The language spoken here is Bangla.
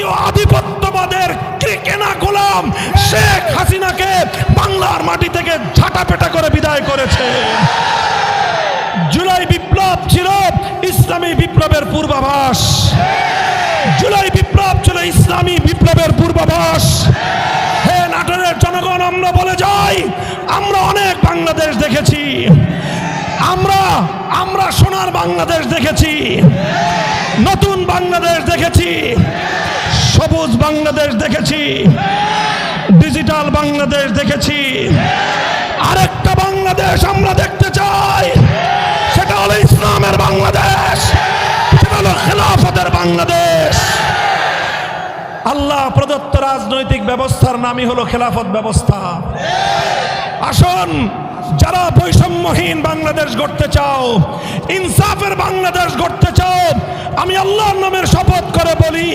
ভারতীয় আধিপত্যবাদের কেনা গোলাম শেখ হাসিনাকে বাংলার মাটি থেকে ঝাঁটাপেটা করে বিদায় করেছে। জুলাই বিপ্লব ছিল ইসলামী বিপ্লবের পূর্বাভাস। জুলাই বিপ্লব ছিল ইসলামী বিপ্লবের পূর্বাভাস। হে নাটোরের জনগণ, আমরা বলে যাই, আমরা অনেক বাংলাদেশ দেখেছি। আমরা সোনার বাংলাদেশ দেখেছি, নতুন বাংলাদেশ দেখেছি, সবুজ বাংলাদেশ দেখেছি, ডিজিটাল বাংলাদেশ দেখেছি। আরেকটা বাংলাদেশ আমরা দেখতে চাই, সেটা হলো ইসলামের বাংলাদেশ, সেটা হলো খেলাফতের বাংলাদেশ। আল্লাহ প্রদত্ত রাজনৈতিক ব্যবস্থার নামই হলো খেলাফত ব্যবস্থা। আসুন, যারা বৈষম্যহীন বাংলাদেশ গড়তে চাও, ইনসাফের বাংলাদেশ গড়তে চাও, আমি আল্লাহর নামের শপথ করে বলি,